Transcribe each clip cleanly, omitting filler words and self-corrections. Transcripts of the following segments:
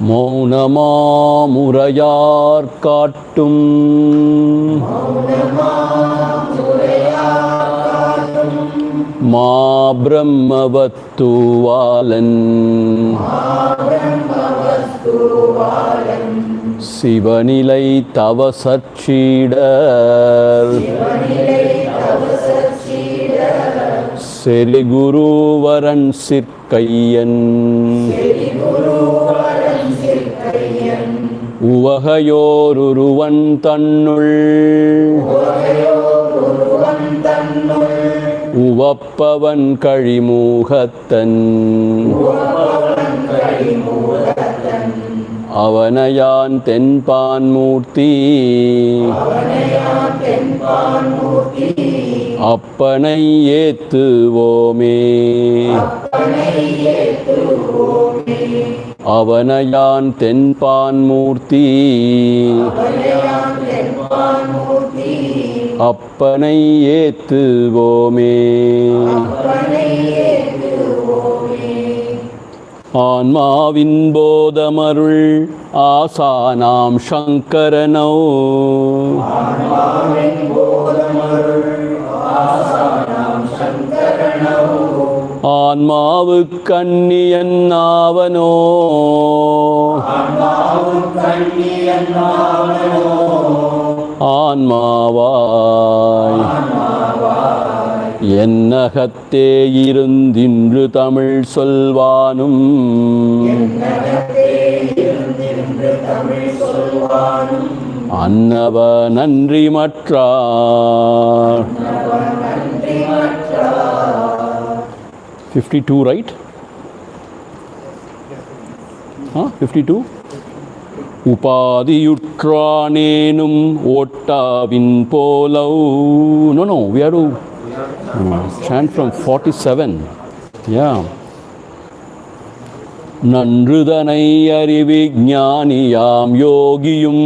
மௌனமாமுரையார் காட்டும் மாபிரம்மவத்துவாலன் சிவநிலை தவசற்சீடர் செரிகுருவரன் சிற்கையன் உவகையோருருவன் தன்னுள் உவப்பவன் கழிமூகத்தன் அவனையான் தென்பான்மூர்த்தி அப்பனை ஏத்துவோமே அவனையான் தென்பான்மூர்த்தி அப்பனை ஏத்துவோமே. ஆன்மாவின் போதமருள் ஆசானாம் சங்கரனோ ஆன்மாவுக்கன்னியன் ஆவனோ ஆன்மாவாய் என்னகத்தே இருந்தின்று தமிழ் சொல்வானும் அன்னவ நன்றி மற்றார். 52 right? 52 உபாதியுற்றானேனும் ஓட்டாவின் போலவ். No, we have to chant from 47. Yeah. நன்றுதனை அறிவிஞானியாம் யோகியும்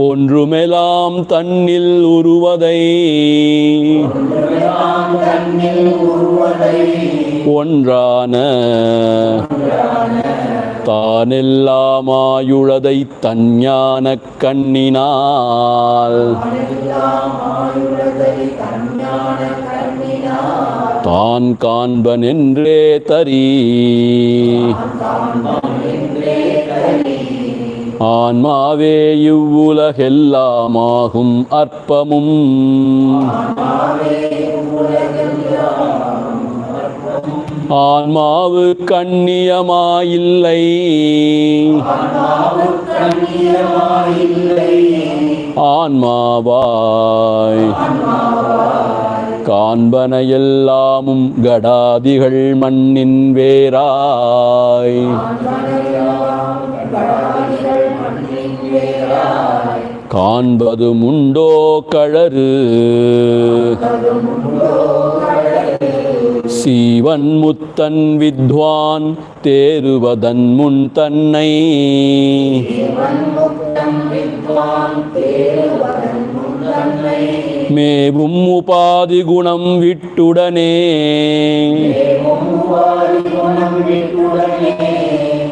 ஒன்றுமெல்லாம் தன்னில் உருவதை ஒன்றான தானெல்லாமாயுளதை தஞ்ஞான கண்ணினால் தான் காண்பனென்றே தரி ஆன்மாவே இவ்வுலகெல்லாமாகும் அற்பமும் ஆன்மாவு கண்ணியமாயில்லை ஆன்மாவாய் காண்பன எல்லாமும் கடாதிகள் மண்ணின் வேராய் காண்பதும் உண்டோ கழறு சீவன் முத்தன் வித்வான் தேறுவதன் முன் தன்னை மேவும் உபாதி குணம் விட்டுடனே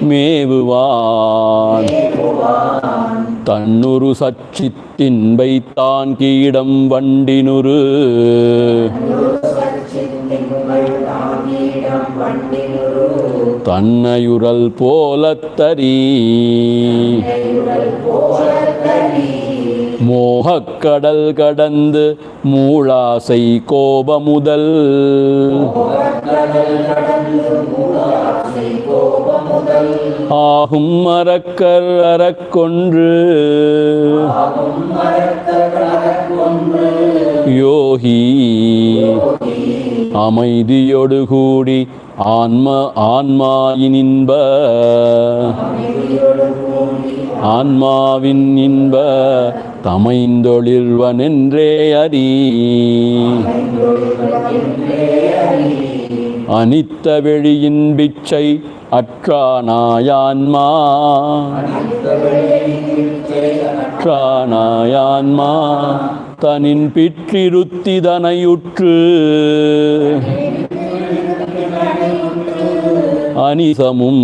மேவுவான் தன்னுரு சச்சித்தின்பை தான் கீடம் வண்டினுரு தன்னையுரல் போலத்தரி மோகக்கடல் கடந்து மூளாசை கோபமுதல் ஆகும் மரக்கர் அறக்கொன்று யோகி அமைதியொடு கூடி ஆன்மாயினின்ப ஆன்மாவின் இன்ப தமைந்தொழில்வனென்றே அறி அனித்த வெளியின் பிச்சை அற்றானாயான்மா அற்றானாயான்மா தனின் பிற்றிருத்திதனையுற்று அனிசமும்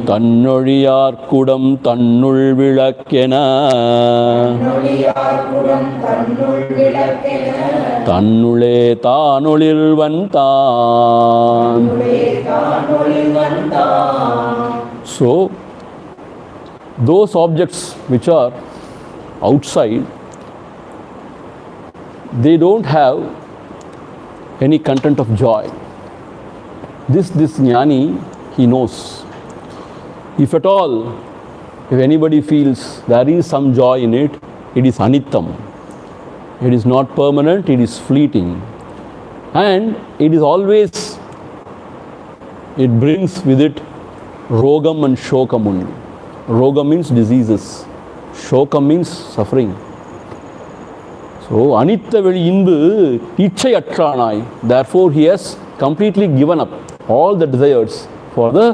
தன்னொழியார் குடம் தன்னுள் விளக்கென தன்னுளே தானொளிர்வன் தான். So, those objects which are outside, they don't have any content of joy. This jnani, he knows. If at all, if anybody feels there is some joy in it, it is anittam. It is not permanent, it is fleeting. And it is always, it brings with it rogam and shokam only. Rogam means diseases. Shokam means suffering. So, anitya veli inbu ichai attranai. Therefore, he has completely given up all the desires for the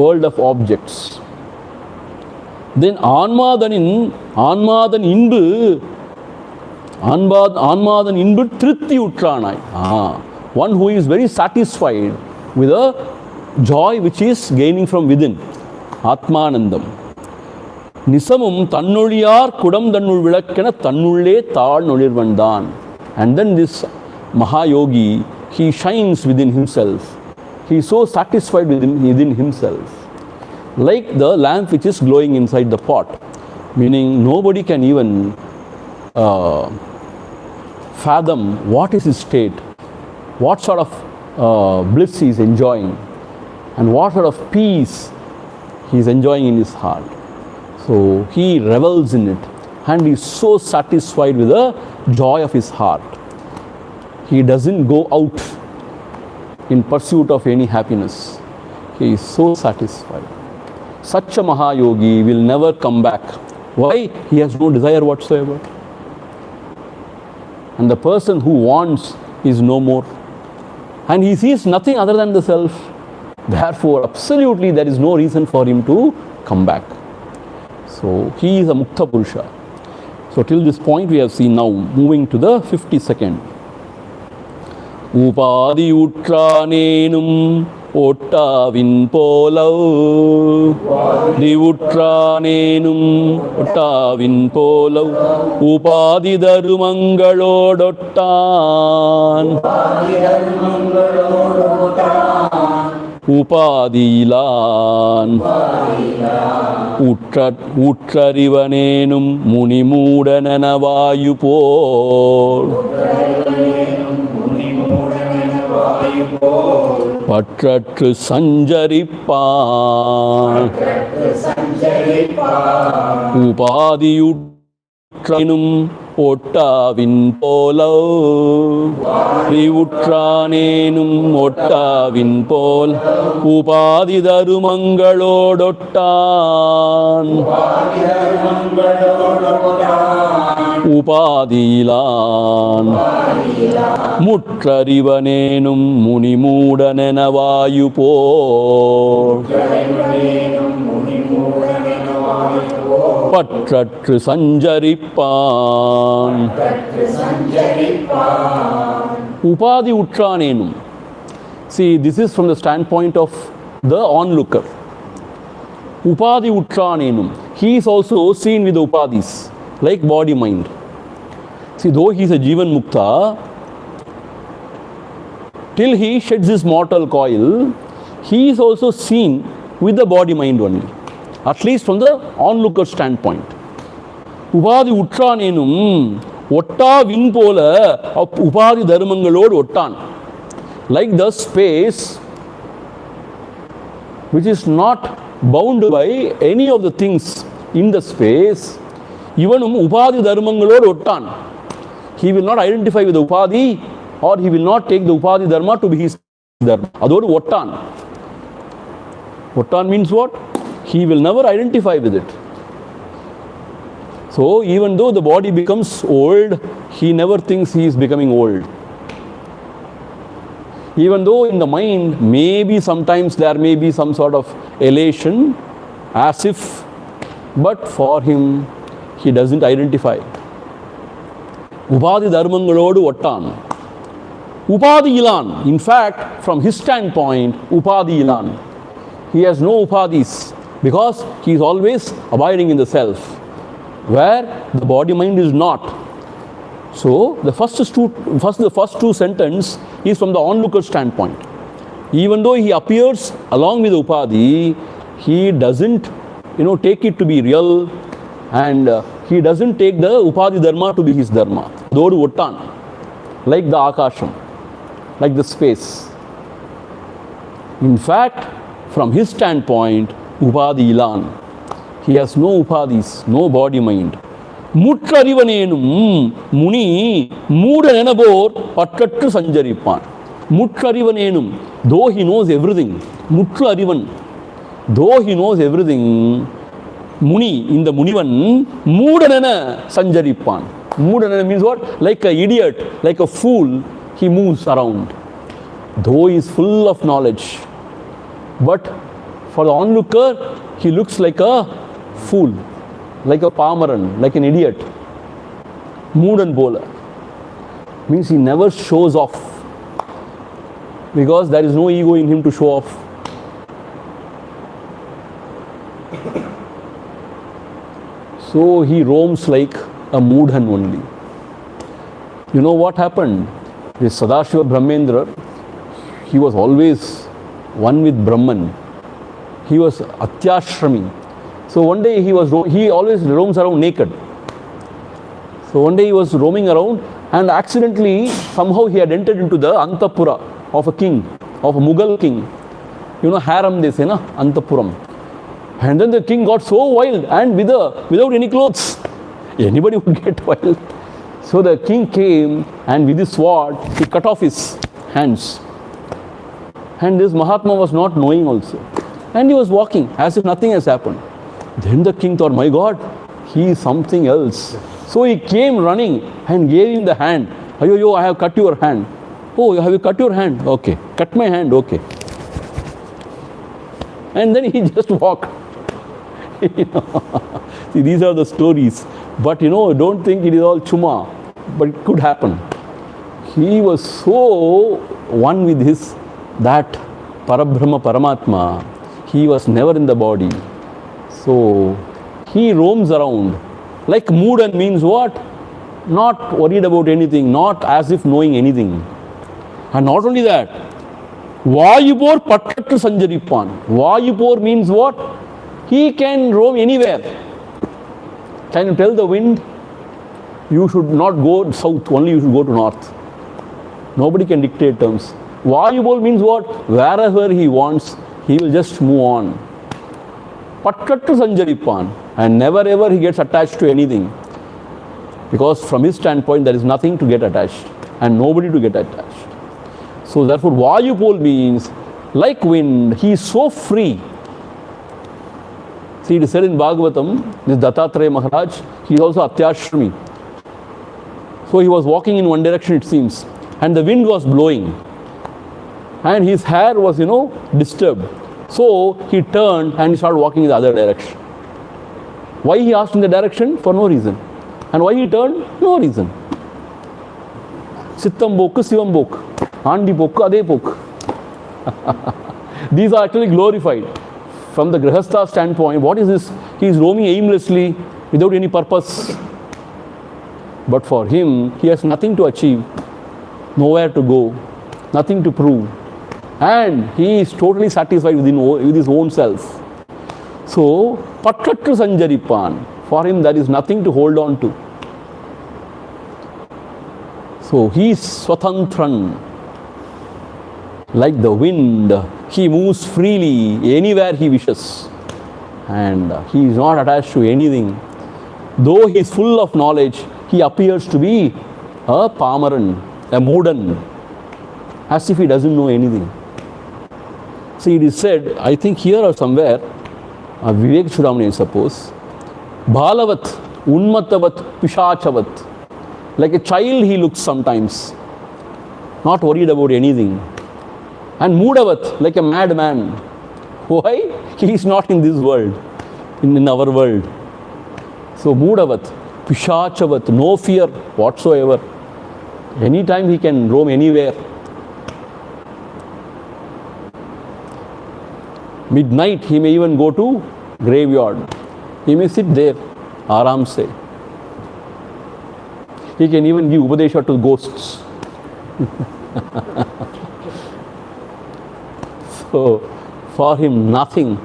world of objects. Then Anmadan inbu Triti Utranai. One who is very satisfied with a joy which is gaining from within. Atmanandam. Nisamum Tannoliyar Kudam Tannul Vilakkena Tannulle Tal Nolirvandan. And then this Mahayogi, he shines within himself. He is so satisfied within himself. Like the lamp which is glowing inside the pot. Meaning nobody can even fathom what is his state, what sort of bliss he is enjoying, and what sort of peace he is enjoying in his heart. So he revels in it and he is so satisfied with the joy of his heart. He doesn't go out in pursuit of any happiness. He is so satisfied. Such a Mahayogi will never come back. Why? He has no desire whatsoever. And the person who wants is no more. And he sees nothing other than the self. Therefore, absolutely there is no reason for him to come back. So, he is a Mukta Purusha. So, till this point we have seen. Now, moving to the 52nd. Upadi Utranenum Ottavin Polav Divutranenum Ottavin Polav Upadi Darumangalodottan Upadilan Utrarivanenum Munimudananavayu Pol பற்றற்று சஞ்சரிப்பான் உபாதியுற்றனும் ஒட்டாவின் போலவுற்றானேனும் ஒட்டாவின் போல் உபாதி தருமங்களோடொட்டான் உபாதியிலான் முற்றறிவனேனும் முனிமூடனெனவாயு போல் பற்றற்று சஞ்சரிப்பான் உபாதி உற்றானேனும். See, this is from the standpoint of the onlooker. Upadi Utranenum. He is also seen with the upadis, like body mind. See, though he is a Jivan Mukta, till he sheds his mortal coil, he is also seen with the body mind only. At least from the onlooker standpoint. Upadi Utranenum, Otta Vinpola, Upadi Dharmangalod Ottan. Like the space which is not bound by any of the things in the space, even Upadi Dharmangalod Ottan. He will not identify with the Upadi, or he will not take the Upadi Dharma to be his Dharma. Adodu Ottan. Ottan means what? He will never identify with it. So, even though the body becomes old, he never thinks he is becoming old. Even though in the mind, maybe sometimes there may be some sort of elation, as if, but for him, he doesn't identify. Upadi Dharmangalodu Ottan. Upadi Ilan. In fact, from his standpoint, Upadi Ilan. He has no upadis because he is always abiding in the self, where the body mind is not. So the first two sentences is from the onlooker standpoint. Even though he appears along with Upadi, he doesn't, take it to be real, and he doesn't take the Upadi Dharma to be his Dharma. Dodu Uttan, like the Akasham, like the space. In fact, from his standpoint, Upadi Ilan. He has no Upadis, no body mind. Mutrarivanenum Muni Mudanenabor Patattu Sanjaripan. Mutrarivanenum, though he knows everything, Mutrarivan, though he knows everything, Muni, in the Munivan, Mudanena Sanjaripan. Mudanena means what? Like an idiot, like a fool, he moves around. Though he is full of knowledge, but for the onlooker, he looks like a fool, like a palmeran, like an idiot. Moodan Bola means he never shows off, because there is no ego in him to show off. So he roams like a Moodhan only. You know what happened? This Sadashiva Brahmendra, he was always one with Brahman. He was Atyashrami. So one day he always roams around naked. So one day he was roaming around, and accidentally somehow he had entered into the Antapura of a king, of a Mughal king. Harem they say, na? Antapuram. And then the king got so wild, and without any clothes. Anybody would get wild. So the king came, and with his sword, he cut off his hands. And this Mahatma was not knowing also. And he was walking as if nothing has happened. Then the king thought, my God, he is something else. So he came running and gave him the hand. Ayo, I have cut your hand. Oh, have you cut your hand? Okay. Cut my hand, okay. And then he just walked. See, these are the stories. But don't think it is all chuma. But it could happen. He was so one with that Parabrahma Paramatma. He was never in the body. So he roams around. Like Moodan means what? Not worried about anything, not as if knowing anything. And not only that, Vayupor Patattu Sanjaripan. Vayupor means what? He can roam anywhere. Can you tell the wind? You should not go south, only you should go to north. Nobody can dictate terms. Vayupor means what? Wherever he wants, he will just move on. Patattu Sanjaripan. And never ever he gets attached to anything. Because from his standpoint, there is nothing to get attached. And nobody to get attached. So therefore, Vayupol means, like wind, he is so free. See, it is said in Bhagavatam, this Dattatreya Maharaj, he is also Atyashrami. So he was walking in one direction, it seems. And the wind was blowing. And his hair was, disturbed. So he turned and he started walking in the other direction. Why he asked in the direction? For no reason. And why he turned? No reason. Sittam Bokku, Sivam Bokku. Andi Bokku, Ade Bokku. These are actually glorified. From the Grihastha standpoint, what is this? He is roaming aimlessly without any purpose. But for him, he has nothing to achieve, nowhere to go, nothing to prove. And he is totally satisfied with his own self. So, Patattu Sanjaripan, for him there is nothing to hold on to. So, he is Swatantran. Like the wind, he moves freely anywhere he wishes. And he is not attached to anything. Though he is full of knowledge, he appears to be a Pamaran, a Moodan, as if he doesn't know anything. See, it is said, I think here or somewhere, Vivek Chudamani, I suppose, Bhalavat, Unmatavat, Pishachavat. Like a child he looks sometimes, not worried about anything. And Moodavat, like a madman. Why? He is not in this world, in our world. So Moodavat, Pishachavat, no fear whatsoever. Anytime he can roam anywhere. Midnight, he may even go to graveyard. He may sit there, aram se. He can even give upadesha to ghosts. So, for him, nothing.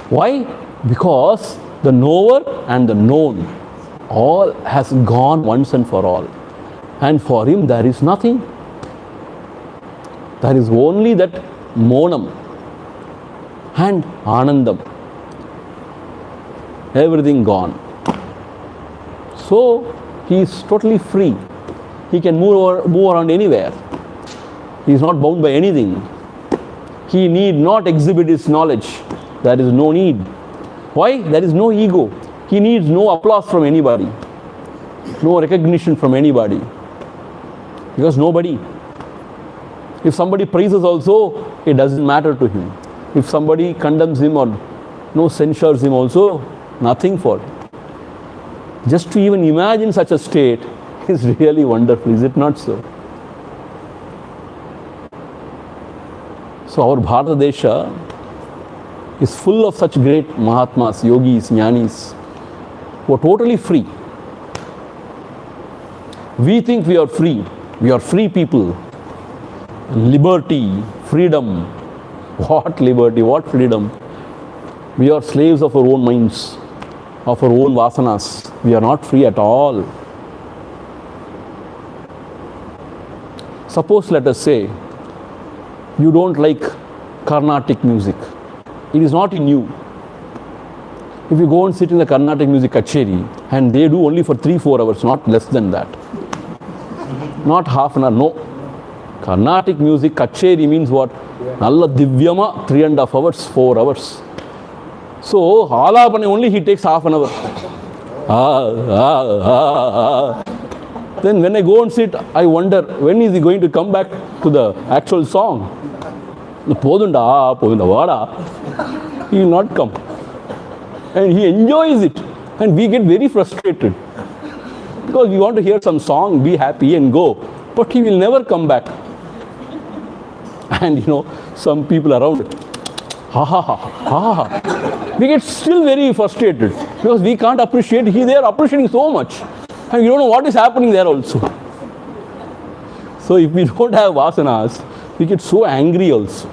Why? Because the knower and the known all has gone once and for all. And for him, there is nothing. There is only that monam and anandam. Everything gone. So, he is totally free. He can move around anywhere. He is not bound by anything. He need not exhibit his knowledge. There is no need. Why? There is no ego. He needs no applause from anybody. No recognition from anybody. Because nobody. If somebody praises also, it doesn't matter to him. If somebody condemns him or censures him also, nothing for him. Just to even imagine such a state is really wonderful, is it not so? So our Bharata Desha is full of such great Mahatmas, Yogis, Jnanis, who are totally free. We think we are free. We are free people. Liberty, freedom. What liberty? What freedom? We are slaves of our own minds, of our own vasanas. We are not free at all. Suppose, let us say, you don't like Carnatic music. It is not in you. If you go and sit in the Carnatic music kacheri, and they do only for 3-4 hours, not less than that. Not half an hour, no. Carnatic music kacheri means what? Nalla divyama, 3.5 hours, 4 hours. So, alapane only he takes half an hour. Then when I go and sit, I wonder, when is he going to come back to the actual song? Podunda, vada. He will not come. And he enjoys it. And we get very frustrated. Because we want to hear some song, be happy and go. But he will never come back. And some people around it. We get still very frustrated. Because we can't appreciate. They are appreciating so much. And we don't know what is happening there also. So if we don't have vasanas, we get so angry also.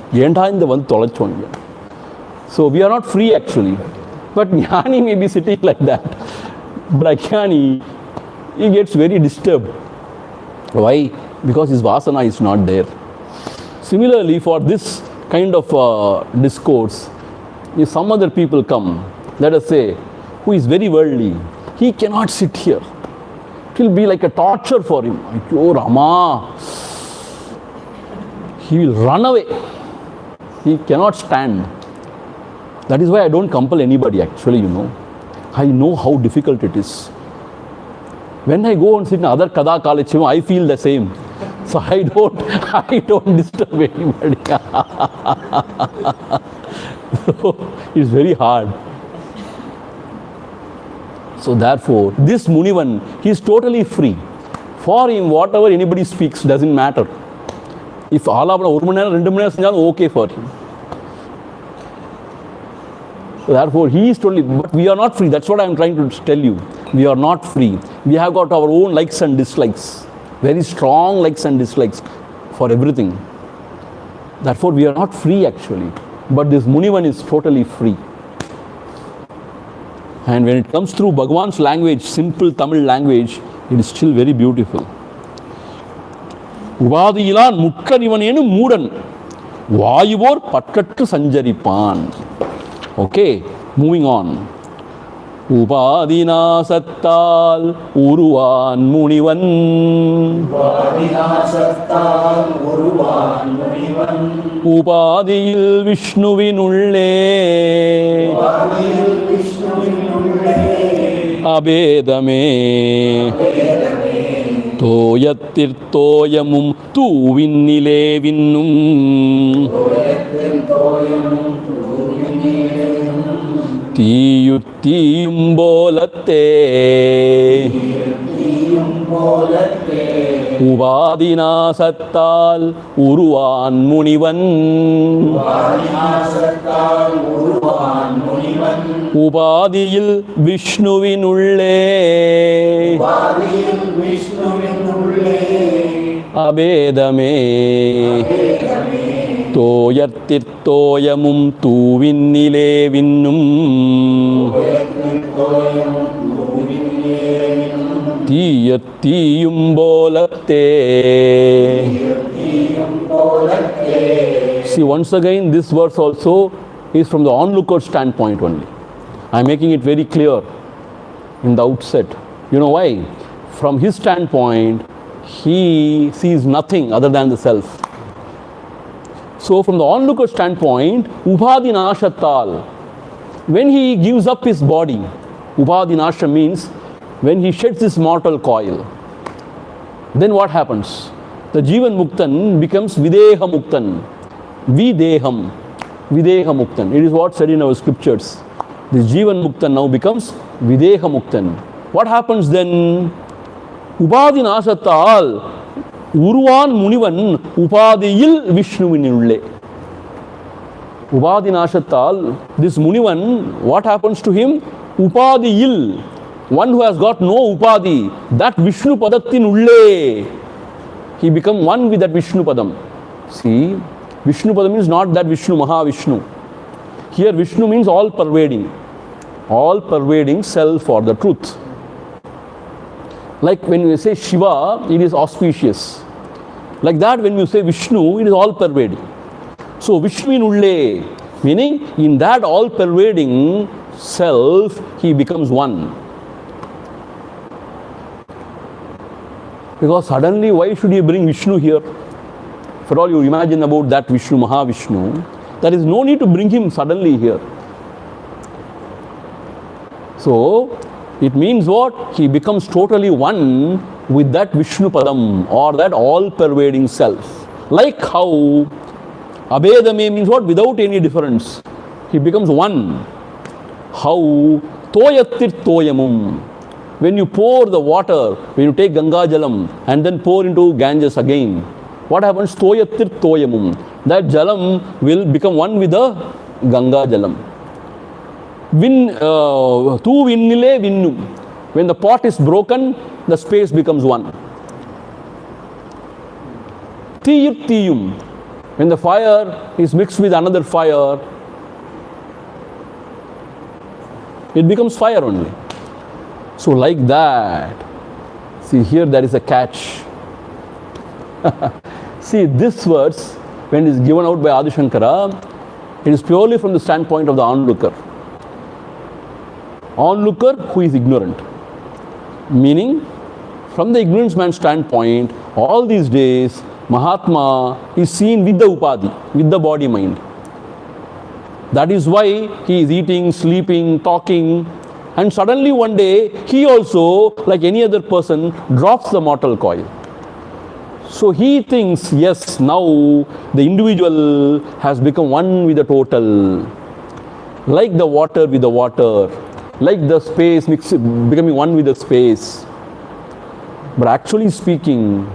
So we are not free actually. But Jnani may be sitting like that. But Ajnani, he gets very disturbed. Why? Because his vasana is not there. Similarly, for this kind of discourse, if some other people come, let us say, who is very worldly, he cannot sit here. It will be like a torture for him. Oh Rama! He will run away. He cannot stand. That is why I don't compel anybody actually, I know how difficult it is. When I go and sit in other Kada Kalachima, I feel the same. So I don't disturb anybody. So it's very hard. So therefore, this Munivan, he is totally free. For him, whatever anybody speaks doesn't matter. If Alapana 1 mani nera, 2 mani nera, okay for him. So therefore, he is totally, but we are not free. That's what I am trying to tell you. We are not free. We have got our own likes and dislikes. Very strong likes and dislikes for everything. Therefore, we are not free actually. But this Munivan is totally free. And when it comes through Bhagavan's language, simple Tamil language, it is still very beautiful. Uvadiyilan mukkanivanenu moodan vayuvor patkattu sanjaripan. Okay, moving on. Upadinasattal uruvan munivan. Upadinasattal uruvan munivan. Upadiyil Vishnuvinulle. Upadiyil Vishnuvinulle. Abedame. Abedame. Toyatirtoyamum tuvinnile vinnum. Toyatirtoyamum tuvinnile vinnum. Tiyuttiyum bolate. Tiyuttiyum bolate. உபாதிநாசத்தால் உருவான் முனிவன். உபாதியில் விஷ்ணுவினுள்ளே அபேதமே தோயத்திற்தோயமும் தூவின்னிலே விண்ணும் தீயும் போலத்தே. See, once again, this verse also is from the onlooker standpoint only. I am making it very clear in the outset. You know why? From his standpoint, he sees nothing other than the self. So, from the onlooker standpoint, Upadhinashatal, when he gives up his body, Upadhinasha means when he sheds his mortal coil, then what happens? The Jivan Muktan becomes Videha Muktan. Videham. Videha Muktan. It is what said in our scriptures. This Jivan Muktan now becomes Videha Muktan. What happens then? Upadhinashatal Uruvan Munivan Upadiyil Vishnuvinulle. Upadhinashatal, this Munivan, what happens to him? Upadiyil, one who has got no Upadi, that Vishnu Padathin Ulle, he become one with that Vishnu Padam. See, Vishnu Padam means not that Vishnu, Mahavishnu. Here Vishnu means all pervading self or the truth. Like when you say Shiva, it is auspicious. Like that when you say Vishnu, it is all pervading. So Vishnu in Ulle, meaning in that all pervading self, he becomes one. Because suddenly, why should he bring Vishnu here? For all you imagine about that Vishnu, Mahavishnu, there is no need to bring him suddenly here. So, it means what? He becomes totally one with that Vishnu Padam or that all-pervading self. Like how Abedame means what? Without any difference. He becomes one. How Toyatir Toyamum. When you pour the water, when you take Ganga Jalam and then pour into Ganges again, what happens? Toyatir Toyamum. That Jalam will become one with the Ganga Jalam. Tu vinnile vinnum. When the pot is broken, the space becomes one. Tiyum. When the fire is mixed with another fire, it becomes fire only. So like that, see here there is a catch. See, this verse, when it is given out by Adi Shankara, it is purely from the standpoint of the onlooker. Onlooker who is ignorant. Meaning, from the ignorance man's standpoint, all these days, Mahatma is seen with the Upadi, with the body mind. That is why he is eating, sleeping, talking, and suddenly one day, he also, like any other person, drops the mortal coil. So he thinks, yes, now the individual has become one with the total. Like the water with the water. Like the space becoming one with the space. But actually speaking,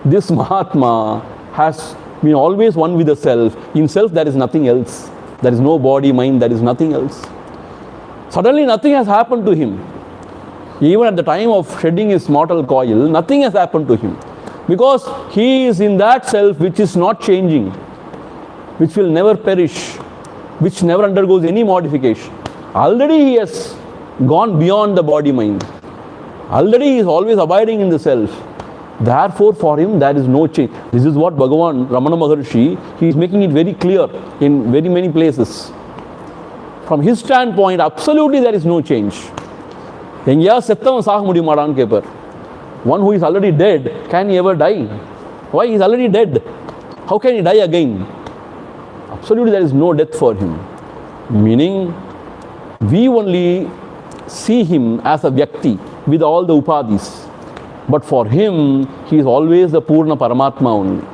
this Mahatma has been always one with the self. In self there is nothing else. There is no body, mind, there is nothing else. Suddenly nothing has happened to him. Even at the time of shedding his mortal coil, nothing has happened to him. Because he is in that self which is not changing, which will never perish, which never undergoes any modification. Already he has gone beyond the body mind. Already he is always abiding in the self. Therefore for him there is no change. This is what Bhagavan Ramana Maharshi, he is making it very clear in very many places. From his standpoint, absolutely there is no change. One who is already dead, can he ever die? Why? He is already dead. How can he die again? Absolutely there is no death for him. Meaning, we only see him as a Vyakti with all the Upadis. But for him, he is always the Purna Paramatma only.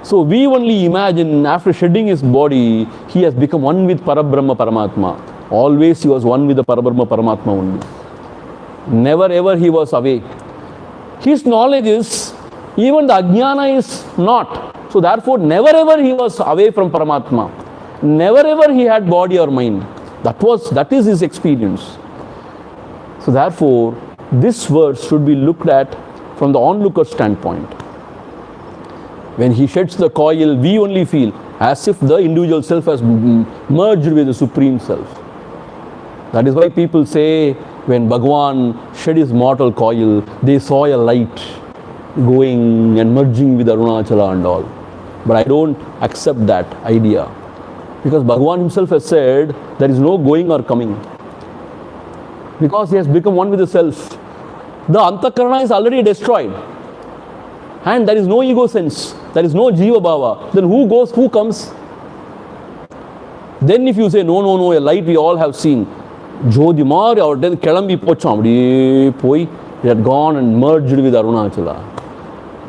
So we only imagine after shedding his body, he has become one with Parabrahma Paramatma. Always he was one with the Parabrahma Paramatma only. Never ever he was away. His knowledge is, even the ajnana is not. So therefore, never ever he was away from Paramatma. Never ever he had body or mind. That is his experience. So therefore, this verse should be looked at from the onlooker standpoint. When he sheds the coil, we only feel as if the individual self has merged with the Supreme Self. That is why people say, when Bhagavan shed his mortal coil, they saw a light going and merging with Arunachala and all. But I don't accept that idea. Because Bhagavan himself has said, there is no going or coming. Because he has become one with the self. The Antakarana is already destroyed. And there is no ego sense. There is no Jiva Bhava. Then who goes, who comes? Then if you say, no, a light we all have seen. Jodhimar or then Kelambi Pocham, it had gone and merged with Arunachala.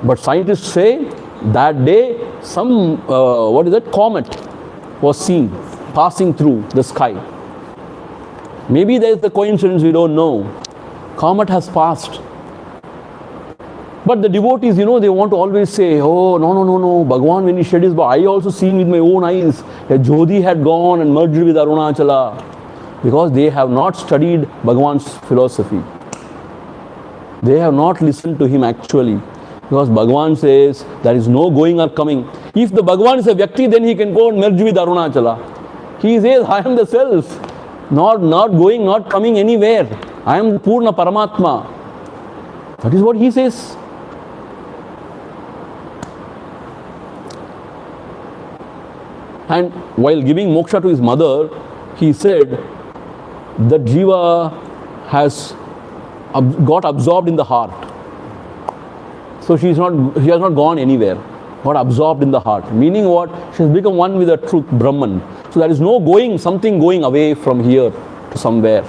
But scientists say, that day some, comet was seen passing through the sky. Maybe there is the coincidence, we don't know. Comet has passed. But the devotees, they want to always say, oh, no, Bhagavan, when he shed his body, I also seen with my own eyes that Jodhi had gone and merged with Arunachala. Because they have not studied Bhagavan's philosophy. They have not listened to him actually. Because Bhagavan says, there is no going or coming. If the Bhagavan is a Vyakti, then he can go and merge with Arunachala. He says, I am the self. Not going, not coming anywhere. I am Purna Paramatma. That is what he says. And while giving moksha to his mother, he said that Jiva has got absorbed in the heart. So she has not gone anywhere. Got absorbed in the heart. Meaning what? She has become one with the truth, Brahman. So there is no something going away from here to somewhere.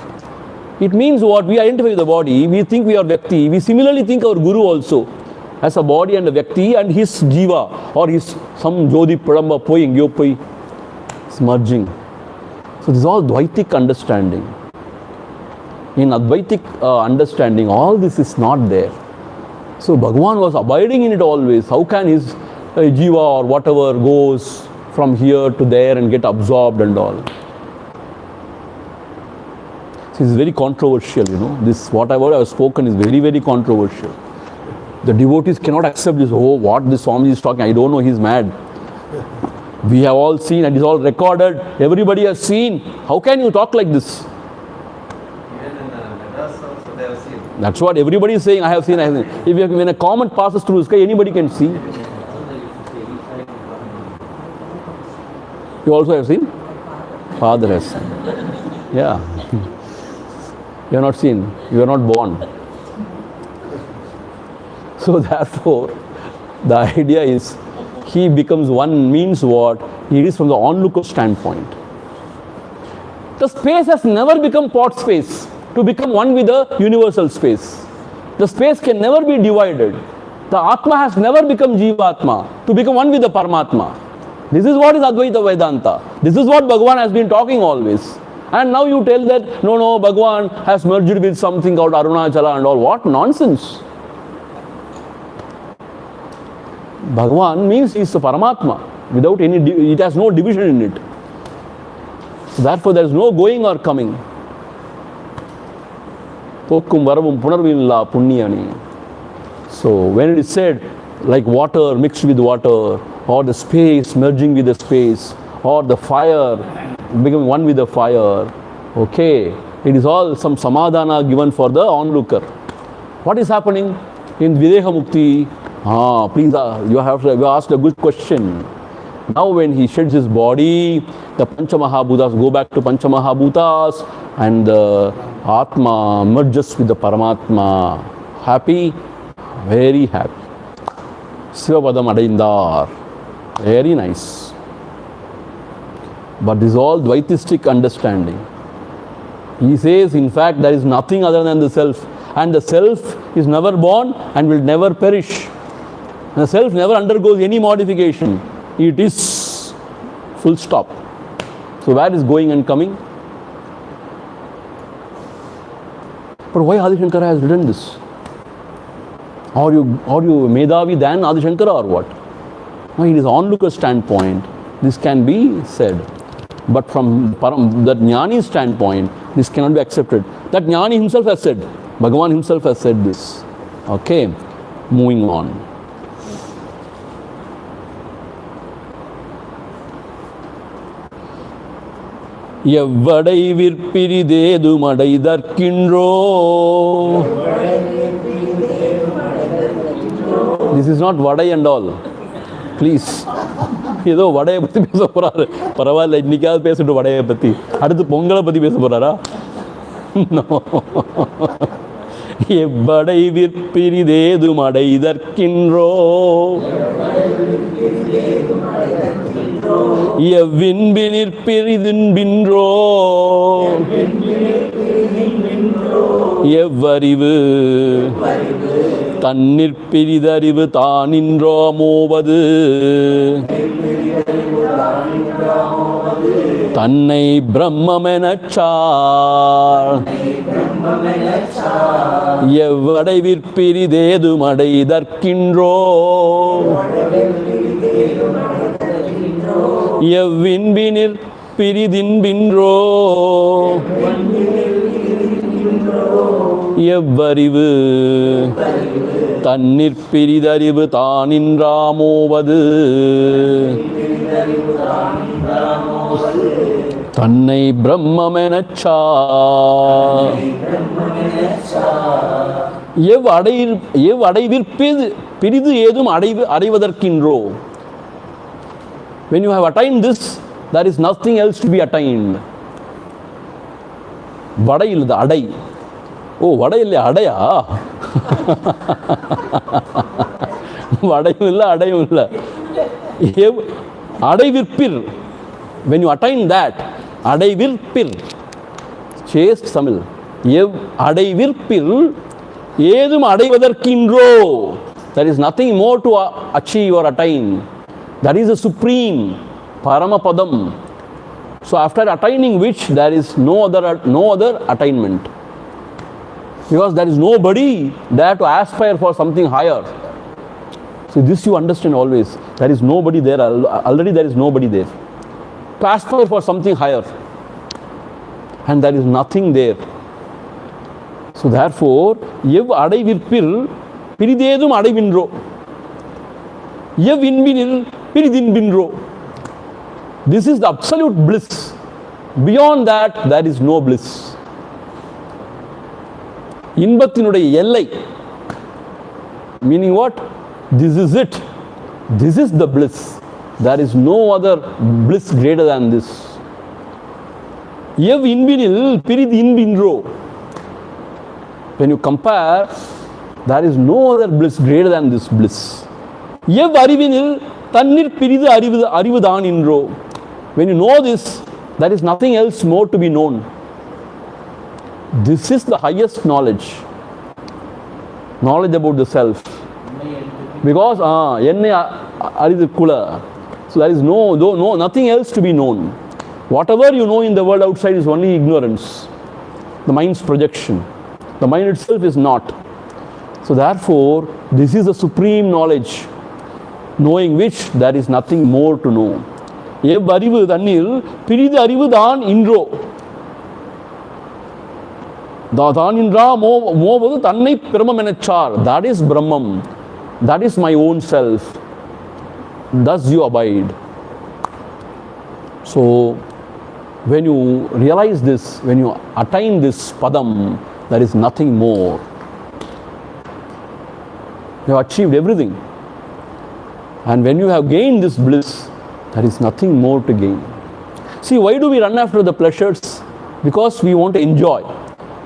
It means what? We identify with the body, we think we are Vyakti. We similarly think our Guru also as a body and a Vyakti, and his Jiva or his some Jodhi Pradamba Poi Gyopoi is merging. So this is all Dvaitic understanding. In Advaitic understanding, all this is not there. So Bhagavan was abiding in it always. How can his Jiva or whatever goes from here to there and get absorbed and all? So it's very controversial, This whatever I have spoken is very, very controversial. The devotees cannot accept this. Oh, what this Swami is talking, I don't know, he's mad. We have all seen and it's all recorded. Everybody has seen. How can you talk like this? Even in Madras also they have seen. That's what everybody is saying, I have seen. When a comet passes through the sky, anybody can see. You also have seen? Father has seen. Yeah. You have not seen. You are not born. So therefore, the idea is, he becomes one means what? It is from the onlooker standpoint. The space has never become pot space to become one with the universal space. The space can never be divided. The Atma has never become Jivatma to become one with the Paramatma. This is what is Advaita Vedanta. This is what Bhagavan has been talking always. And now you tell that, no, Bhagavan has merged with something called Arunachala and all. What nonsense. Bhagavan means he is the Paramatma. Without it has no division in it. So therefore there is no going or coming. Pokkum varavum punarvinla punyani. So when it is said, like water mixed with water, or the space merging with the space, or the fire becoming one with the fire, okay, it is all some samadhana given for the onlooker. What is happening in Videha Mukti? Please, you have asked a good question. Now when he sheds his body, the Panchamahabhutas go back to Panchamahabhutas and the Atma merges with the Paramatma. Happy? Very happy. Sivapadam Adaindar. Very nice. But this is all Dvaitistic understanding. He says, in fact, there is nothing other than the self. And the self is never born and will never perish. The self never undergoes any modification. It is full stop. So where is going and coming? But why Adi Shankara has written this? Are you Medhavi than Adi Shankara or what? No, it is onlooker standpoint. This can be said. But from that Jnani standpoint, this cannot be accepted. That Jnani himself has said, Bhagavan himself has said this. Okay, moving on. எவ்வடை விற்பிரிதேது மடைதற்கின்றோ. This is not vadai and all. Please. ஏதோ வடையை பற்றி பேச போகிறாரு. பரவாயில்ல, இன்னைக்காவது பேசட்டும் வடையை பற்றி. அடுத்து பொங்கலை பற்றி பேச போகிறாரா? எவ்வடை விற்பிரிதேது மடைதற்கின்றோ. எவ்வின்பினிற்பிரிதின்பின்றோ. எவ்வறிவு தன்னிற்பிரிதறிவு தானின்றோ மோவது. தன்னை பிரம்மெனச் சார். எவ்வடைவிற்பிரிதேது மடைதற்கின்றோ. எவ்வின்பினிற் பிரிதின்பின்றோ. எவ்வறிவு தன்னிற்பிரிதறிவு தானின்றாமோவது. தன்னை பிரம்மெனச் சார். எவ்வடைவிற்பிது பிரிது ஏதும் அடைவதற்கின்றோ. When you have attained this, there is nothing else to be attained. வடை இல்லை, அடை. ஓ, வடை இல்லை, அடையா? வடையும் இல்லை, அடையும் இல்லை. அடைவிற்பிர். When you attain that, அடைவிற்பிர். Chaste Tamil. அடைவிற்பில் ஏதும் அடைவதற்கின்றோ. There is nothing more to achieve or attain. That is the supreme Paramapadam. So after attaining which there is no other attainment. Because there is nobody there to aspire for something higher. So this you understand always. There is nobody there. Already there is nobody there to aspire for something higher. And there is nothing there. So therefore, ev adaivirpir piridedum adaivinro. Ev inbinir piridinbinro. This is the absolute bliss. Beyond that, there is no bliss. இன்பத்தினுடைய எல்லை. Meaning what? This is it. This is the bliss. There is no other bliss greater than this. எவ் இன்பினில் பிரிது இன்பின்றோ. When you compare, there is no other bliss greater than this bliss. எவ் அறிவினில் தன்னிற் பிரிது அறிவுதான் இன்றோ. When you know this, there is nothing else more to be known. This is the highest knowledge. Knowledge about the self. Because ennai aridu kula. So there is nothing else to be known. Whatever you know in the world outside is only ignorance. The mind's projection. The mind itself is not. So therefore, this is the supreme knowledge, knowing which there is nothing more to know. எவ் அறிவு தன்னில் பிரிது அறிவு தான் இன்றோ. தான் இன்றா மோவது தன்னை பிரம்மம் எனச்சார். That is Brahman. That is my own self. Thus you abide. So when you realize this, when you attain this padam, there is nothing more. You have achieved everything. And when you have gained this bliss, there is nothing more to gain. See, why do we run after the pleasures? Because we want to enjoy.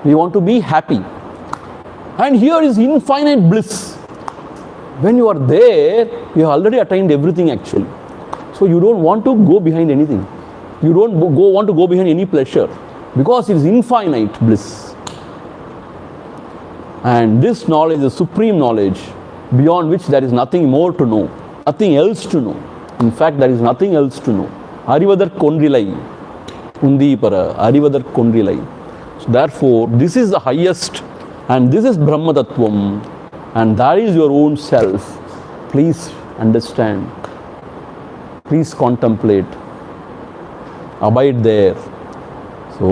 We want to be happy. And here is infinite bliss. When you are there, you have already attained everything actually. So you don't want to go behind anything. You don't want to go behind any pleasure. Because it is infinite bliss. And this knowledge is supreme knowledge, beyond which there is nothing more to know. Nothing else to know. In fact, there is nothing else to know. Arivadharkondrilai. Undipara. Arivadharkondrilai. So therefore, this is the highest, and this is Brahma Tattvam, And that is your own self. Please understand. Please contemplate. Abide there. So,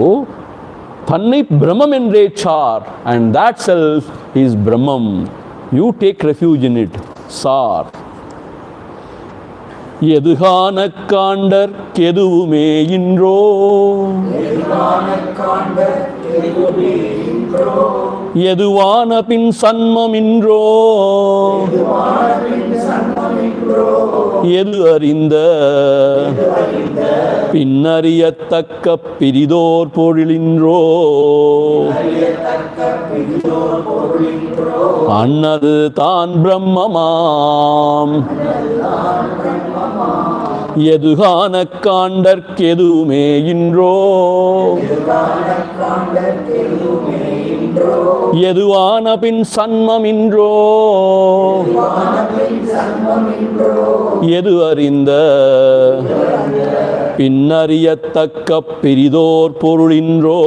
Tannai Brahmam enrechar, and that self is Brahmam. You take refuge in it. Sar. எதுகான காண்டர் கெதுவுமே இன்றோ எதுவான பின் சன்மமின்றோ எது அறிந்த பின்னறியத்தக்க பிரிதோர் பொருளின்றோ அன்னது தான் பிரம்மமாம் எதுகான காண்டற்கெதுவுமே இன்றோ எதுவான பின் சன்மமின்றோ எது அறிந்த பின்னறியத்தக்க பிரிதோர் பொருளின்றோ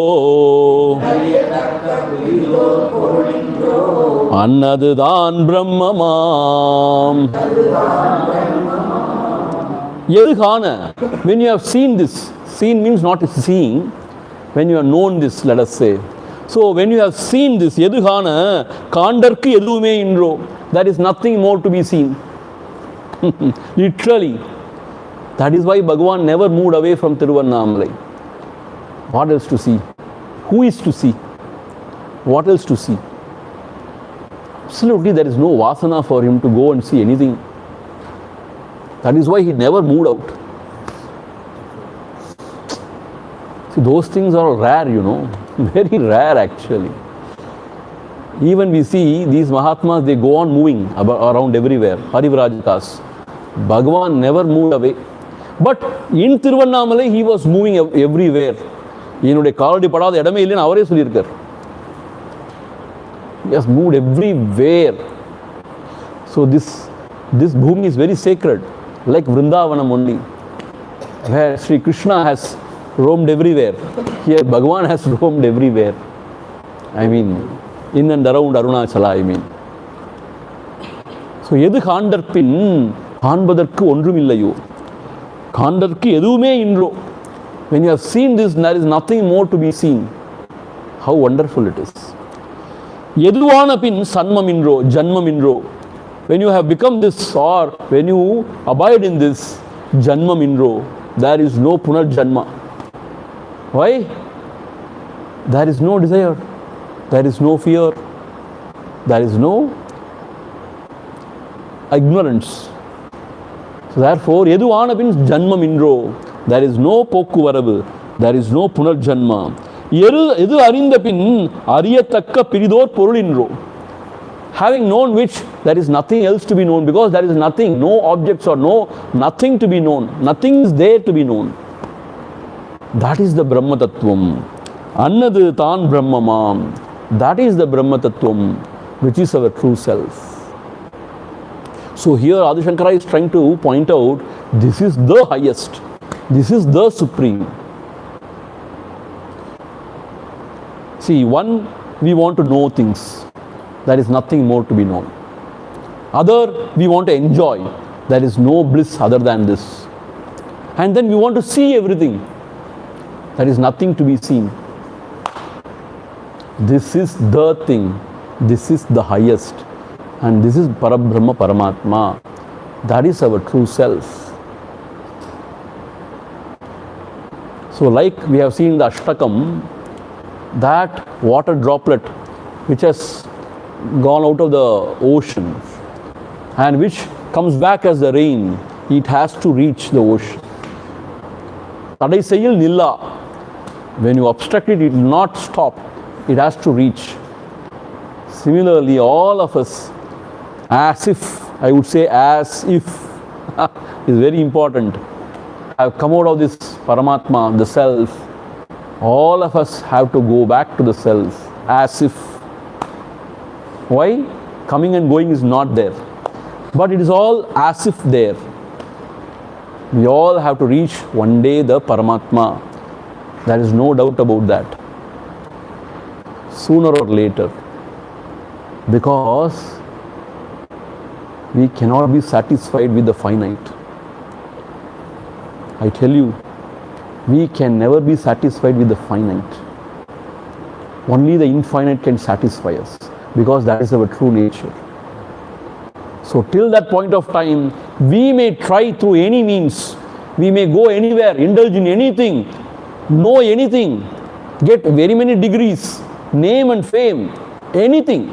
அன்னதுதான் பிரம்மமாம். எதுகான, when you have seen this, seen means not seeing, when you have known this, let us say. So when you have seen this, எதுகான காண்டற்கு எதுவுமே இன்றோ, there is nothing more to be seen. Literally. That is why Bhagavan never moved away from Tiruvannamalai. What else to see? Who is to see? What else to see? Absolutely, there is no vasana for him to go and see anything. That is why he never moved out. See, those things are rare, you know, very rare actually. Even we see these Mahatmas, they go on moving around everywhere, Parivrajakas. Bhagavan never moved away. But in Tiruvannamalai, he was moving everywhere. என்னுடைய காலடி படாத இடமே இல்லைன்னு அவரே சொல்லியிருக்கார். He has moved everywhere. So this bhumi is very sacred, like Vrindavanam only, where Shri Krishna has roamed everywhere. Here Bhagavan has roamed everywhere. I mean, in and around Arunachala, I mean. So எது காண்டற்பின் காண்பதற்கு ஒன்றும் இல்லையோ, காண்டற்கு எதுவுமே இன்றோ. When you have seen this, there is nothing more to be seen. How wonderful it is. எதுவான bin சன்மமின்றோ ஜன்மமின்றோ. When you have become this, or when you abide in this janmamindro, there is no punarjanma. Why? There is no desire, there is no fear, there is no ignorance. So therefore, எதுவான bin ஜன்மமின்றோ, there is no போக்குவரவு, there is no punarjanma. எது அறிந்த பின் அறியத்தக்க பிரிதோர் பொருளின்றோ. Having known which, there is nothing else to be known, because there is nothing, no objects or nothing to be known. Nothing is there to be known. That is the Brahma Tattvam. Annadu Tan Brahmamam. That is the Brahma Tattvam, which is our true self. So here Adi Shankara is trying to point out, this is the highest. This is the supreme. See, one, we want to know things. There is nothing more to be known. Other, we want to enjoy. There is no bliss other than this. And then we want to see everything. There is nothing to be seen. This is the thing. This is the highest. And this is Parabrahma Paramatma. That is our true self. So like we have seen in the Ashtakam, that water droplet which has gone out of the ocean and which comes back as the rain, it has to reach the ocean. Tadai Seyil Nilla. When you obstruct it, it will not stop. It has to reach. Similarly, all of us, as if, I would say as if, is very important, have come out of this Paramatma, the self. All of us have to go back to the self, as if. Why? Coming and going is not there. But it is all as if there. We all have to reach one day the Paramatma. There is no doubt about that. Sooner or later. Because we cannot be satisfied with the finite. I tell you, we can never be satisfied with the finite. Only the infinite can satisfy us, because that is our true nature. So till that point of time, we may try through any means, we may go anywhere, indulge in anything, know anything, get very many degrees, name and fame, anything.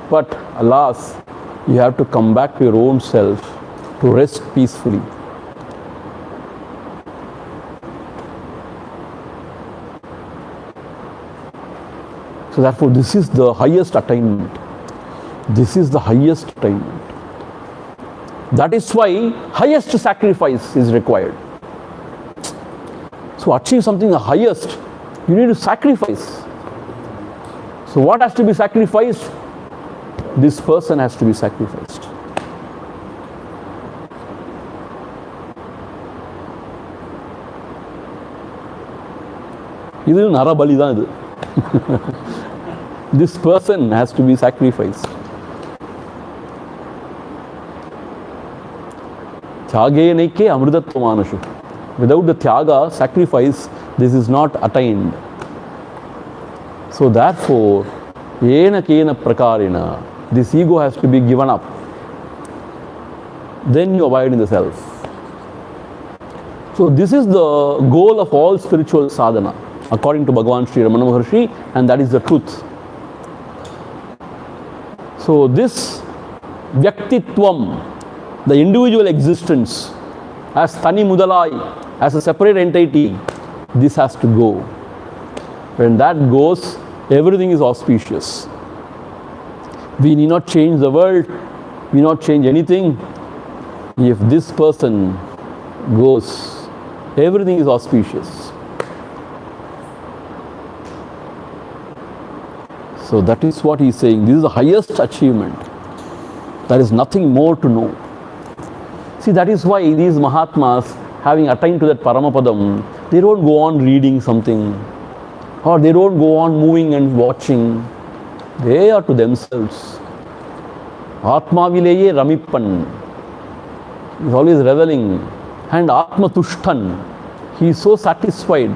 But alas, you have to come back to your own self to rest peacefully. So therefore, this is the highest attainment. This is the highest attainment. That is why highest sacrifice is required. So achieve something the highest, you need to sacrifice. So what has to be sacrificed? This person has to be sacrificed. இது நரபலி தான் இது. This person has to be sacrificed. Tyagenike amrutatvamanashu. Without the tyaga, sacrifice, this is not attained. So therefore, yena kena prakarena, this ego has to be given up. Then you abide in the self. So this is the goal of all spiritual sadhana, according to Bhagavan Shri Ramana Maharshi, and that is the truth. So this Vyaktitvam, the individual existence, as Tani Mudalai, as a separate entity, this has to go. When that goes, everything is auspicious. We need not change the world, we need not change anything. If this person goes, everything is auspicious. So that is what he is saying. This is the highest achievement. There is nothing more to know. See, that is why these Mahatmas, having attained to that Paramapadam, they don't go on reading something, or they don't go on moving and watching. They are to themselves. Atma vileye ramippan. He is always reveling. And Atma tushtan. He is so satisfied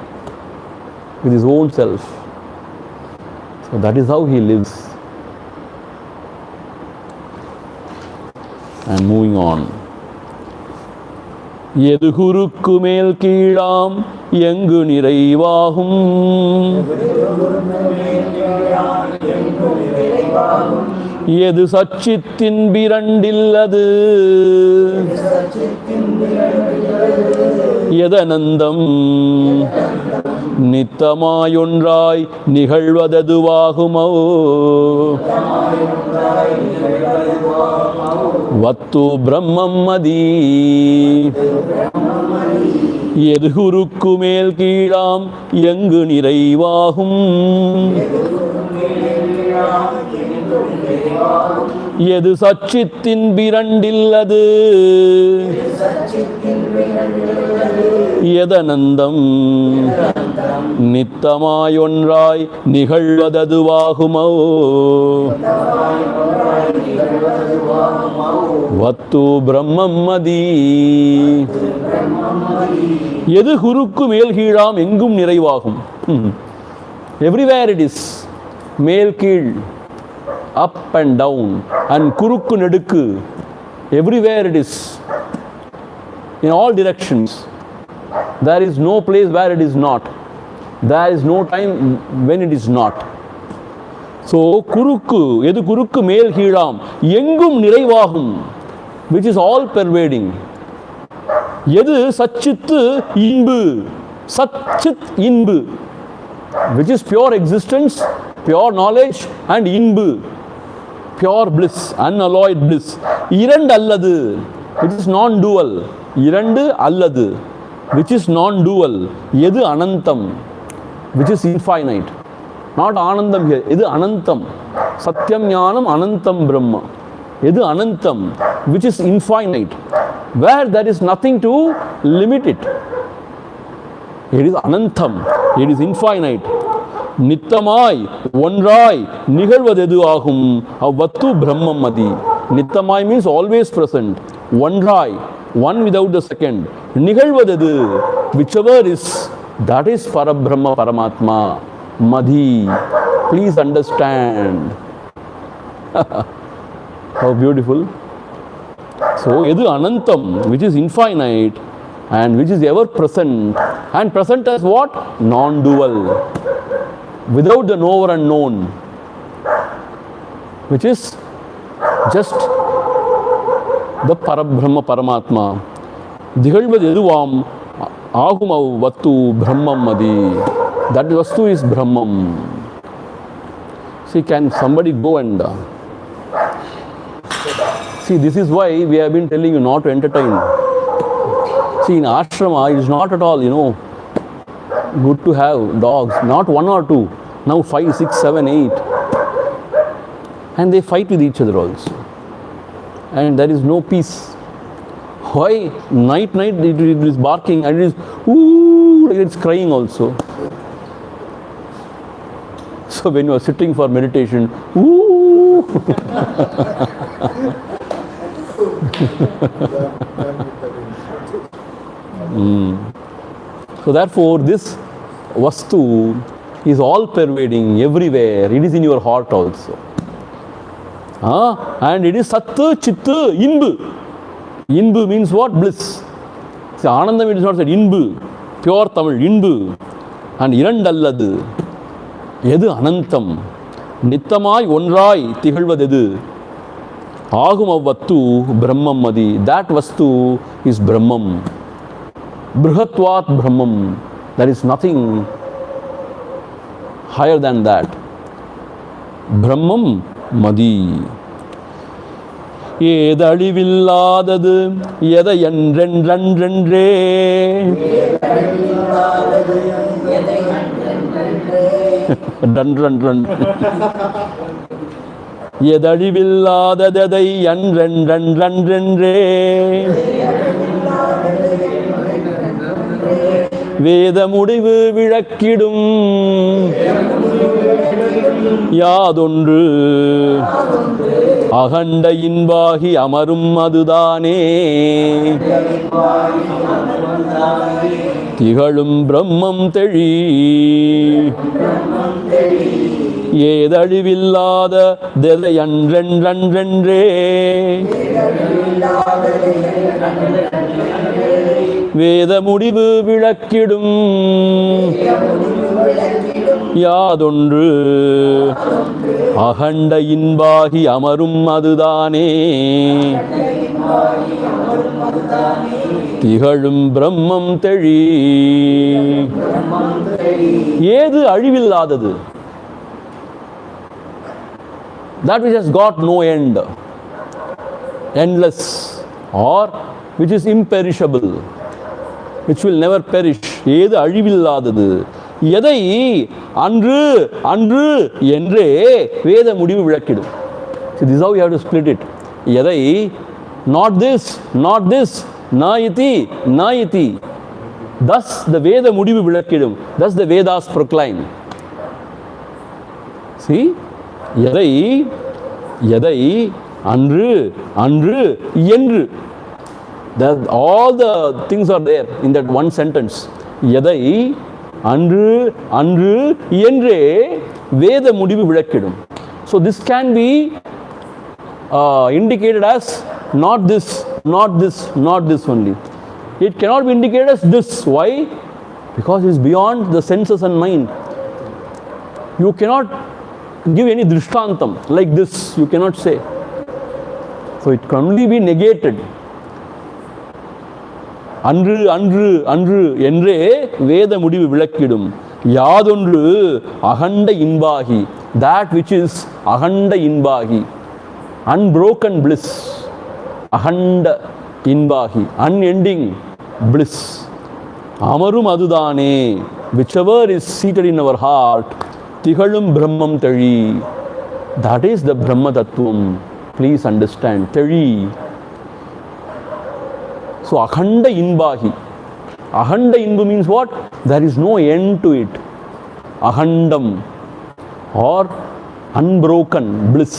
with his own self. So that is how he lives. And moving on. எது குருக்கு மேல் கீழாம் எங்கு நிறைவாகும் எது சச்சித்தின் பிரண்டில்லது எதனந்தம் நித்தமாயொன்றாய் நிகழ்வததுவாகுமோ வத்து பிரம்மம் மதி எது குருக்கு மேல் கீழாம் எங்கு நிறைவாகும் எது சச்சித்தின் பிரண்டில்லது எதனந்தம் நித்தமாயொன்றாய் நிகழ்வததுவாகுமோ வத்து பிரம்மம் மதி எது குருக்கு மேல் கீழாம் எங்கும் நிறைவாகும். எவ்ரிவேர் இட் இஸ் மேல் கீழ், up and down, and kurukku nedukku, everywhere it is, in all directions. There is no place where it is not. There is no time when it is not. So kurukku, edu kurukku mel keelam, engum niraivagum, which is all pervading. Edu satchittu inbu, satchit inbu, which is pure existence, pure knowledge, and inbu, pure bliss, unalloyed bliss. Irandu alladu, which is non-dual. Irandu alladu, which is non-dual. Edu anantam, which is infinite. Not anandam here. Edu anantam. Satyam jnanam anantam brahma. Edu anantam, which is infinite, where there is nothing to limit it. It is anantam. It is infinite. நித்தமாய் ஒன்றாய் நிகழ்வதெது ஆகும் அவ்வத்து பிரம்மம் மதி. Nittamai means always present. Onrai, one without the second. Nigalvadadu, whichever is, that is Parabrahma Paramatma. Madhi. Please understand. How beautiful. So, Edu Anantam, which is infinite and which is ever present, and present as what? Non-dual. Without the knower and known, which is just the Parabrahma Paramatma. Digalvad Eduvam Agumav Vattu Brahmam Madi. That Vastu is Brahmam. See, can somebody go and see, this is why we have been telling you not to entertain. See, in ashrama, it is not at all, good to have dogs. Not one or two. Now 5, 6, 7, 8. And they fight with each other also. And there is no peace. Why? Night it is barking and it is, ooh, it's crying also. So when you are sitting for meditation, ooh. So therefore, this Vastu is all pervading everywhere. It is in your heart also. And it is Sattva, Chitta, Inbu. Inbu means what? Bliss. See, Anandam, it is not said Inbu. Pure Tamil, Inbu. And Irandalladu. Edu Anantam. Nittamai Onrai Tigalvadedu. Aguma Vattu Brahmam Madi. That Vastu is Brahmam. Brihatvat Brahmam. There is nothing higher than that. Brahmam Madi. ஏதழிவில்லாதது எதையென்றென்றென்றே ரன் எதழிவில்லாததை என்றென்றென்றென்றே வேத முடிவு விளக்கிடும் யாதொன்று அகண்ட இன்பாகி அமரும் அதுதானே திகழும் பிரம்மம் தெளி ஏதழிவில்லாத தெதையன்றென்றென்றே வேத முடிவு விளக்கிடும் யாதொன்று அகண்ட இன்பாகி அமரும் அதுதானே திகழும் பிரம்மம் தெளி ஏது அழிவில்லாதது? That which has got no end, endless, or which is imperishable, which will never perish. ஏது அழிவில்லாதது? எதை அன்று அன்று என்றே வேத முடிவு விளக்கிடும். So this is how you have to split it. எதை not this, naiti, naiti. Thus the Veda முடிவு விளக்கிடும். Thus the Vedas proclaim. See? எதை எதை அன்று அன்று என்று. All the things are there in that one sentence. எதை அன்று அன்று என்றே வேத முடிவு விளக்கிடும். So this can be indicated as not this, not this, not this only. It cannot be indicated as this. Why? Because it is beyond the senses and mind. You cannot give any drishtantam like this. You cannot say. So it can only be negated. அன்று அன்று அன்று என்றே வேத முடிவு விளக்கிடும். யாதொன்று அகண்ட இன்பாகி. That which is அகண்ட இன்பாகி. Unbroken bliss. அகண்ட இன்பாகி. Unending bliss. அமரும் அதுதானே. Whichever is seated in our heart. திகழும் பிரம்மம் தெளி. That is the Brahma Tattvam. Please understand. Theli. So, Akhanda Inbahi. Akhanda Inbu means what? There is no end to it. Akhandam or unbroken bliss.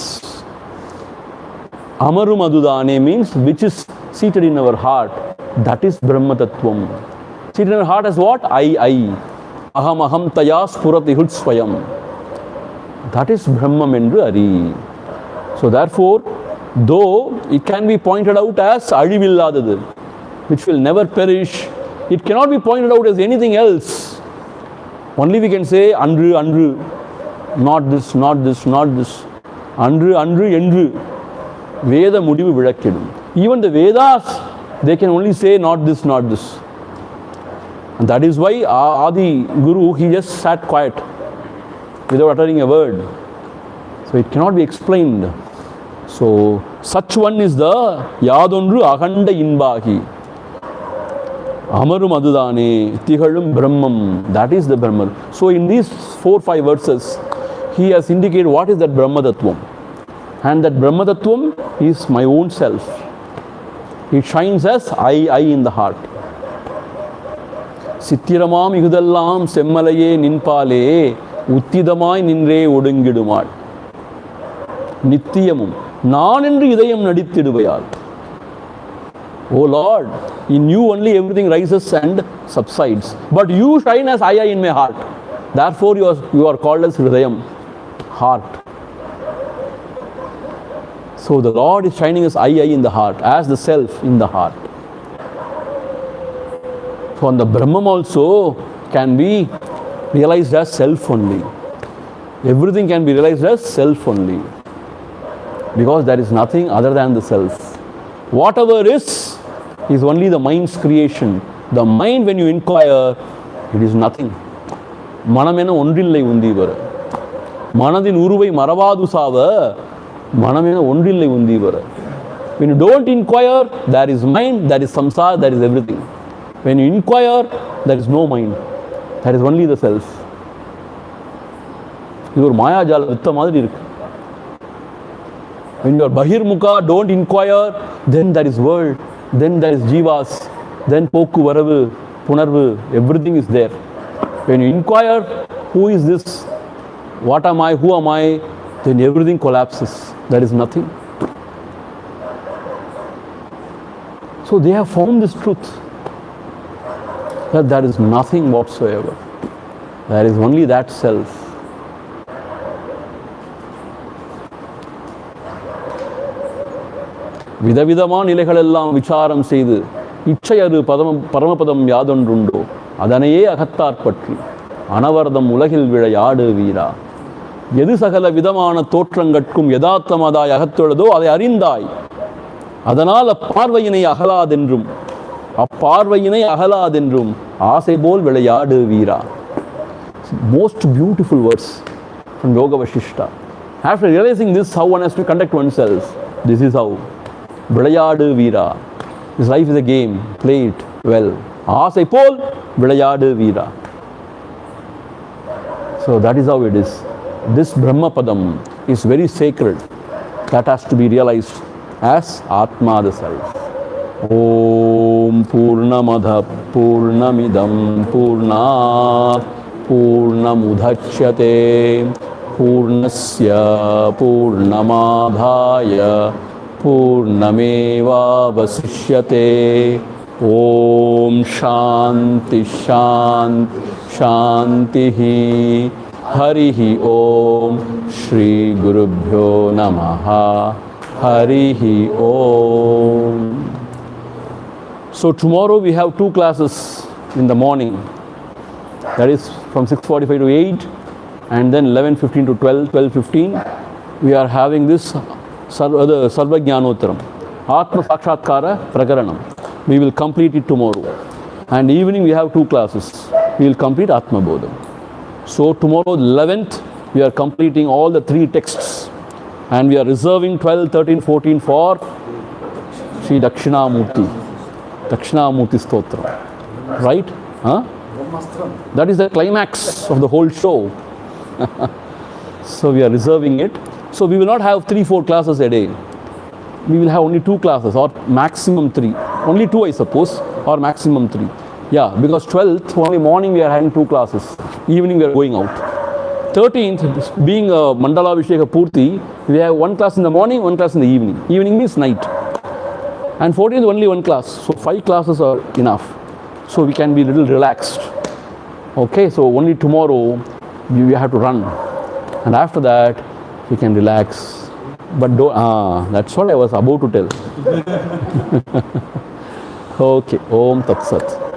Amaru Madhudane means which is seated in our heart. That is Brahma Tattvam. Seated in our heart as what? I. Aham aham taya spurati swayam. That is Brahmam endru Ari. So therefore, though it can be pointed out as Azhivilladadu, which will never perish, it cannot be pointed out as anything else. Only we can say Andru, not this, not this, not this. Andru, Endru. Veda Mudivu Vidakkidum. Even the Vedas, they can only say not this, not this. And that is why Adi Guru, he just sat quiet without uttering a word. So it cannot be explained. So such one is the Yadondru Ahanda Inbahi. Amaru Madhudane, Tihalum Brahmam. That is the Brahman. So in these 4-5 verses, he has indicated what is that Brahma Tattvam. And that Brahma Tattvam is my own self. It shines as I in the heart. Sittiramam Ihudallam Semmalaye Ninpale Uttidamai Ninre Odungidumal Nityamum Nan endru Idayam Nadittidubayal. Oh Lord, in you only everything rises and subsides. But you shine as I in my heart. Therefore you are called as Hridayam, heart. So the Lord is shining as I in the heart, as the self in the heart. So and the Brahman also can be realized as self only. Everything can be realized as self only. Because there is nothing other than the self. Whatever is only the mind's creation. The mind, when you inquire, it is nothing. Manamena ondillai undivara. Manadin uruvai maravadu sava. Manamena ondillai undivara. When you don't inquire, there is mind, there is samsara, there is everything. When you inquire, there is no mind. There is only the self. You are Maya Jala Vitta Madri irukku. When you are Bahirmukha, don't inquire, then there is world, then there is Jivas, then Poku Varavu, Punarvu, everything is there. When you inquire, who is this? What am I? Who am I? Then everything collapses. There is nothing. So they have found this truth, that there is nothing whatsoever. There is only that self. விதவிதமான நிலைகளெல்லாம் விசாரம் செய்து இச்சையறு பரமபதம் யாதொன்றுண்டோ அதனையே அகத்தாற் பற்றி அனவரதம் உலகில் விளையாடு வீரா. எது சகல விதமான தோற்றங்கட்கும் யதார்த்தமதாய் அகத்தொழுதோ அதை அறிந்தாய். அதனால் அப்பார்வையினை அகலாதென்றும் ஆசை போல் விளையாடு வீரா. Most beautiful verse from Yoga Vashishta. After realizing this, how one has to conduct oneself, this is how. விளையாடு வீரா. This life is a game. Play it well. ஆசை போல் விளையாடு வீரா. So that is how it is. This Brahma Padam is very sacred. That has to be realized as Atma, the self. Om Purnamada Purnamidam Purnat Purnamudhachyate Purnasya Purnamadhaya Purnameva Vasishyate. Om Shanti Shanti Shantihi. Harihi Om. Shri Gurubhyo Namaha. Harihi Om. So tomorrow we have 2 classes in the morning. That is from 6:45 to 8, and then 11:15 to 12:15. We are having this Sarvajnanotram, Atma Sakshatkara Prakaranam. We will complete it tomorrow. And evening we have 2 classes. We will complete Atma Bodham. So tomorrow 11th we are completing all the 3 texts. And we are reserving 12, 13, 14 for Shri Dakshinamurti Stotra. Right? Huh? That is the climax of the whole show. So we are reserving it. So we will not have 3-4 classes a day. We will have only 2 classes or maximum 3. Only 2 I suppose, or maximum 3. Yeah, because 12th, only morning we are having 2 classes. Evening we are going out. 13th, being a Mandala Visheka Purti, we have one class in the morning, one class in the evening. Evening means night. And 14th, only one class. So 5 classes are enough. So we can be a little relaxed. Okay, so only tomorrow we have to run. And after that, we can relax. But that's what I was about to tell. Okay, Om Tat Sat.